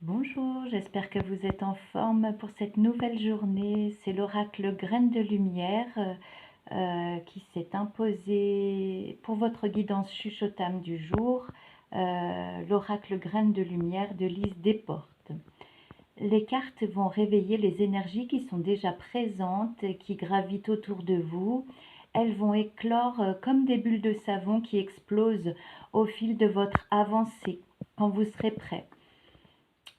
Bonjour, j'espère que vous êtes en forme pour cette nouvelle journée. C'est l'oracle Graine de Lumière qui s'est imposé pour votre guidance chuchotame du jour, l'oracle Graine de Lumière de Lise Desportes. Les cartes vont réveiller les énergies qui sont déjà présentes et qui gravitent autour de vous. Elles vont éclore comme des bulles de savon qui explosent au fil de votre avancée quand vous serez prêt.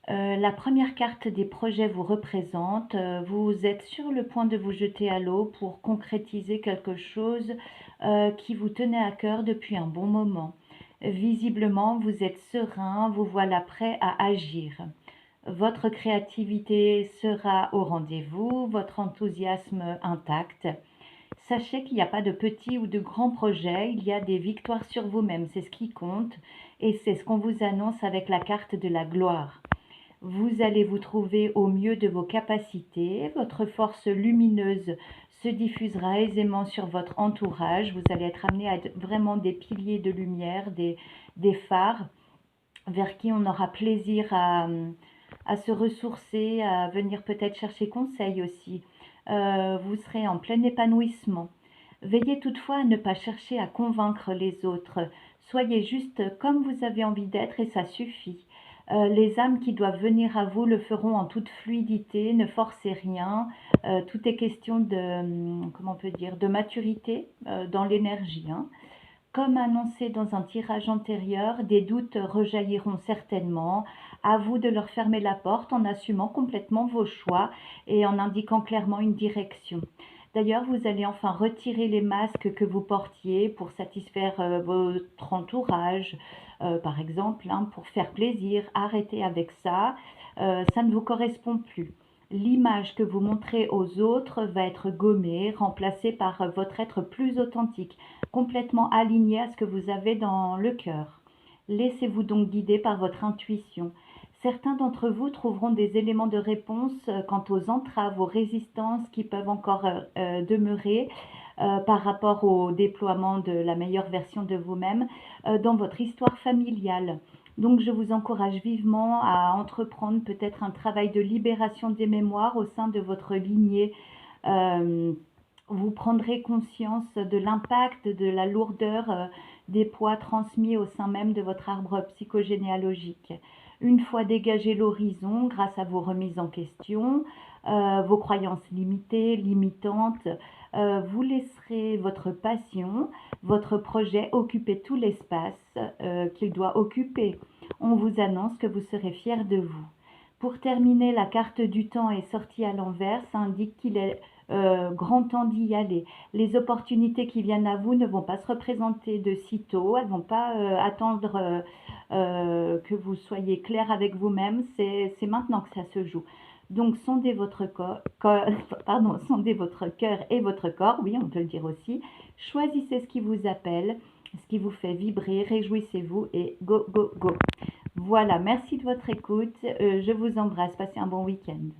La première carte des projets vous représente. Vous êtes sur le point de vous jeter à l'eau pour concrétiser quelque chose qui vous tenait à cœur depuis un bon moment. Visiblement, vous êtes serein, vous voilà prêt à agir. Votre créativité sera au rendez-vous, votre enthousiasme intact. Sachez qu'il n'y a pas de petits ou de grands projets, il y a des victoires sur vous-même, c'est ce qui compte et c'est ce qu'on vous annonce avec la carte de la gloire. Vous allez vous trouver au mieux de vos capacités, votre force lumineuse se diffusera aisément sur votre entourage, vous allez être amené à être vraiment des piliers de lumière, des phares vers qui on aura plaisir à se ressourcer, à venir peut-être chercher conseil aussi. Vous serez en plein épanouissement. Veillez toutefois à ne pas chercher à convaincre les autres. Soyez juste comme vous avez envie d'être et ça suffit. Les âmes qui doivent venir à vous le feront en toute fluidité, ne forcez rien. Tout est question de, comment on peut dire, de maturité dans l'énergie, hein. Comme annoncé dans un tirage antérieur, des doutes rejailliront certainement. À vous de leur fermer la porte en assumant complètement vos choix et en indiquant clairement une direction. D'ailleurs, vous allez enfin retirer les masques que vous portiez pour satisfaire votre entourage, par exemple, hein, pour faire plaisir. Arrêtez avec ça, ça ne vous correspond plus. L'image que vous montrez aux autres va être gommée, remplacée par votre être plus authentique, complètement aligné à ce que vous avez dans le cœur. Laissez-vous donc guider par votre intuition. Certains d'entre vous trouveront des éléments de réponse quant aux entraves, aux résistances qui peuvent encore demeurer par rapport au déploiement de la meilleure version de vous-même dans votre histoire familiale. Donc je vous encourage vivement à entreprendre peut-être un travail de libération des mémoires au sein de votre lignée. Euh, vous prendrez conscience de l'impact, de la lourdeur des poids transmis au sein même de votre arbre psychogénéalogique. Une fois dégagé l'horizon, grâce à vos remises en question, vos croyances limitées, limitantes, vous laisserez votre passion, votre projet occuper tout l'espace qu'il doit occuper. On vous annonce que vous serez fiers de vous. Pour terminer, la carte du temps est sortie à l'envers, ça indique qu'il est grand temps d'y aller. Les opportunités qui viennent à vous ne vont pas se représenter de sitôt, elles ne vont pas attendre que vous soyez clair avec vous-même, c'est maintenant que ça se joue. Donc sondez votre sondez votre cœur et votre corps, oui on peut le dire aussi, choisissez ce qui vous appelle, ce qui vous fait vibrer, réjouissez-vous et go, go, go. Voilà, merci de votre écoute, je vous embrasse, passez un bon week-end.